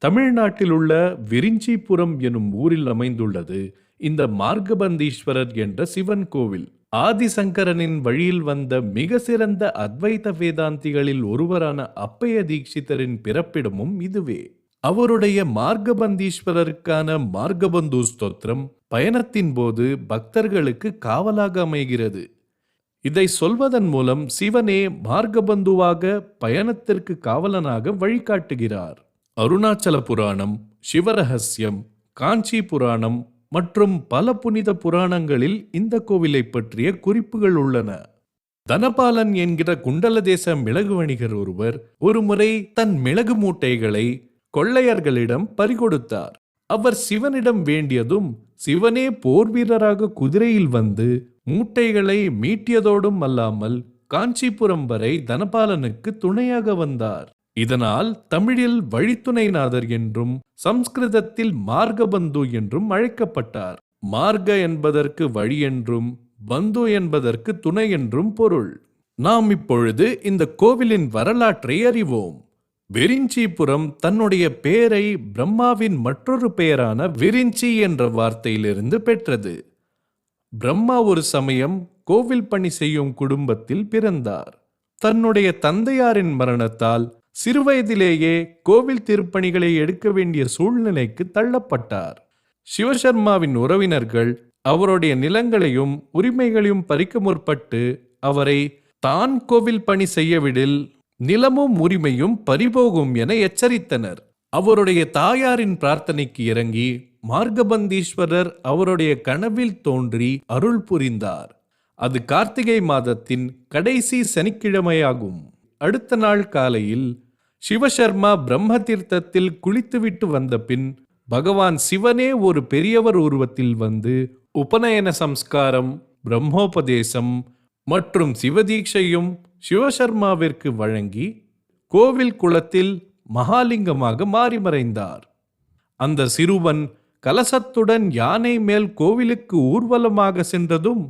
தமிழ்நாட்டில் உள்ள விரிஞ்சிபுரம் எனும் ஊரில் அமைந்துள்ளது இந்த மார்கபந்தீஸ்வரர் என்ற சிவன் கோவில். ஆதிசங்கரனின் வழியில் வந்த மிக சிறந்த அத்வைத வேதாந்திகளில் ஒருவரான அப்பைய தீட்சிதரின் பிறப்பிடமும் இதுவே. அவருடைய மார்கபந்தீஸ்வரருக்கான மார்கபந்து ஸ்தோத்திரம் பயணத்தின் போது பக்தர்களுக்கு காவலாக அமைகிறது. இதை சொல்வதன் மூலம் சிவனே மார்கபந்துவாக பயணத்திற்கு காவலனாக வழிகாட்டுகிறார். அருணாச்சல புராணம், சிவரகசியம், காஞ்சி புராணம் மற்றும் பல புனித புராணங்களில் இந்த கோவிலை பற்றிய குறிப்புகள் உள்ளன. தனபாலன் என்கிற குண்டலதேச மிளகு வணிகர் ஒருவர் ஒருமுறை தன் மிளகு மூட்டைகளை கொள்ளையர்களிடம் பறிகொடுத்தார். அவர் சிவனிடம் வேண்டியதும் சிவனே போர் வீரராக குதிரையில் வந்து மூட்டைகளை மீட்டியதோடும் அல்லாமல் காஞ்சிபுரம் வரை தனபாலனுக்கு துணையாக வந்தார். இதனால் தமிழில் வழித்துணைநாதர் என்றும் சம்ஸ்கிருதத்தில் மார்கபந்து என்றும் அழைக்கப்பட்டார். மார்க என்பதற்கு வழி என்றும் பந்து என்பதற்கு துணை என்றும் பொருள். நாம் இப்பொழுது இந்த கோவிலின் வரலாற்றை அறிவோம். விரிஞ்சிபுரம் தன்னுடைய பெயரை பிரம்மாவின் மற்றொரு பெயரான விரிஞ்சி என்ற வார்த்தையிலிருந்து பெற்றது. பிரம்மா ஒரு சமயம் கோவில் பணி செய்யும் குடும்பத்தில் பிறந்தார். தன்னுடைய தந்தையாரின் மரணத்தால் சிறுவயதிலேயே கோவில் திருப்பணிகளை எடுக்க வேண்டிய சூழ்நிலைக்கு தள்ளப்பட்டார். சிவசர்மாவின் உறவினர்கள் அவருடைய நிலங்களையும் உரிமைகளையும் பறிக்க முற்பட்டு அவரை தான் கோவில் பணி செய்யவிடில் நிலமும் உரிமையும் பறிபோகும் என எச்சரித்தனர். அவருடைய தாயாரின் பிரார்த்தனைக்கு இறங்கி மார்கபந்தீஸ்வரர் அவருடைய கனவில் தோன்றி அருள் புரிந்தார். அது கார்த்திகை மாதத்தின் கடைசி சனிக்கிழமையாகும். அடுத்த நாள் காலையில் சிவசர்மா பிரம்ம தீர்த்தத்தில் குளித்துவிட்டு வந்த பின் பகவான் சிவனே ஒரு பெரியவர் உருவத்தில் வந்து உபநயன சம்ஸ்காரம், பிரம்மோபதேசம் மற்றும் சிவதீட்சையும் சிவசர்மாவிற்கு வழங்கி கோவில் குளத்தில் மகாலிங்கமாக மாறிமறைந்தார். அந்த சிறுவன் கலசத்துடன் யானை மேல் கோவிலுக்கு ஊர்வலமாக சென்றதும்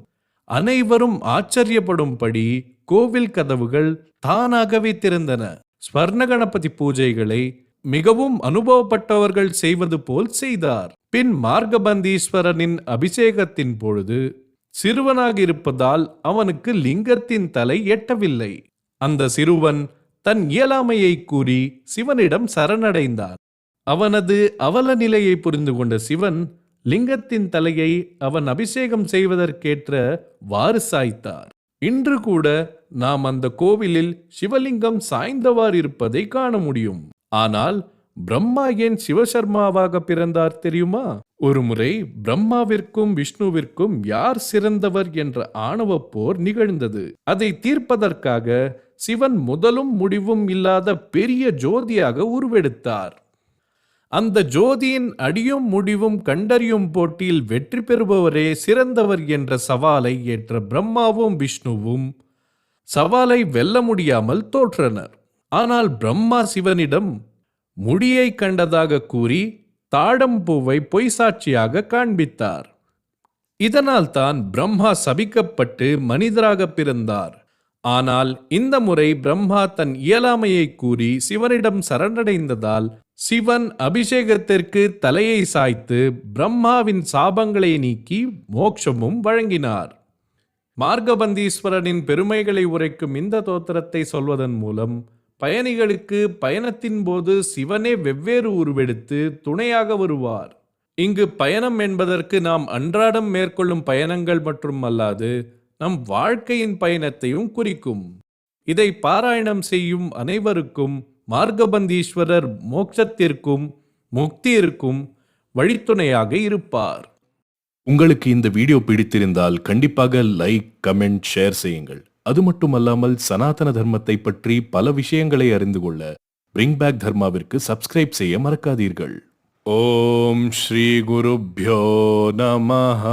அனைவரும் ஆச்சரியப்படும்படி கோவில் கதவுகள் தானாகவே திறந்தன. ஸ்வர்ண கணபதி பூஜைகளை மிகவும் அனுபவப்பட்டவர்கள் செய்வது போல் செய்தார். பின் மார்கபந்தீஸ்வரனின் அபிஷேகத்தின் பொழுது சிறுவனாக இருப்பதால் அவனுக்கு லிங்கத்தின் தலை எட்டவில்லை. அந்த சிறுவன் தன் இயலாமையை கூறி சிவனிடம் சரணடைந்தான். அவனது அவல நிலையை புரிந்து கொண்ட சிவன் லிங்கத்தின் தலையை அவன் அபிஷேகம் செய்வதற்கேற்ற வாறு சாய்த்தார். இன்று கூட நாம் அந்த கோவிலில் சிவலிங்கம் சாய்ந்தவாறு இருப்பதை காண முடியும். ஆனால் பிரம்மா ஏன் சிவசர்மாவாக பிறந்தார் தெரியுமா? ஒருமுறை பிரம்மாவிற்கும் விஷ்ணுவிற்கும் யார் சிறந்தவர் என்ற ஆணவ போர் நிகழ்ந்தது. அதை தீர்ப்பதற்காக சிவன் முதலும் முடிவும் இல்லாத பெரிய ஜோதியாக உருவெடுத்தார். அந்த ஜோதியின் அடியும் முடிவும் கண்டறியும் போட்டியில் வெற்றி பெறுபவரே சிறந்தவர் என்ற சவாலை ஏற்ற பிரம்மாவும் விஷ்ணுவும் சவாலை வெல்ல முடியாமல் தோற்றனர். ஆனால் பிரம்மா சிவனிடம் முடியை கண்டதாக கூறி தாழம்பூவை பொய் சாட்சியாக காண்பித்தார். இதனால் தான் பிரம்மா சபிக்கப்பட்டு மனிதராக பிறந்தார். ஆனால் இந்த முறை பிரம்மா தன் இயலாமையை கூறி சிவனிடம் சரணடைந்ததால் சிவன் அபிஷேகத்திற்கு தலையை சாய்த்து பிரம்மாவின் சாபங்களை நீக்கி மோட்சமும் வழங்கினார். மார்கபந்தீஸ்வரனின் பெருமைகளை உரைக்கும் இந்த தோத்திரத்தை சொல்வதன் மூலம் பயணிகளுக்கு பயணத்தின் போது சிவனே வெவ்வேறு உருவெடுத்து துணையாக வருவார். இங்கு பயணம் என்பதற்கு நாம் அன்றாடம் மேற்கொள்ளும் பயணங்கள் மற்றும் அல்லாது நம் வாழ்க்கையின் பயணத்தையும் குறிக்கும். இதை பாராயணம் செய்யும் அனைவருக்கும் மார்கபந்தீஸ்வரர் மோட்சத்திற்கும் முக்தியிற்கும் வழித்துணையாக இருப்பார். உங்களுக்கு இந்த வீடியோ பிடித்திருந்தால் கண்டிப்பாக லைக், கமெண்ட், ஷேர் செய்யுங்கள். அது மட்டுமல்லாமல் சனாதன தர்மத்தை பற்றி பல விஷயங்களை அறிந்து கொள்ள பிரிங் பேக் தர்மாவிற்கு சப்ஸ்கிரைப் செய்ய மறக்காதீர்கள். ஓம் ஸ்ரீ குருப்யோ நமஹ.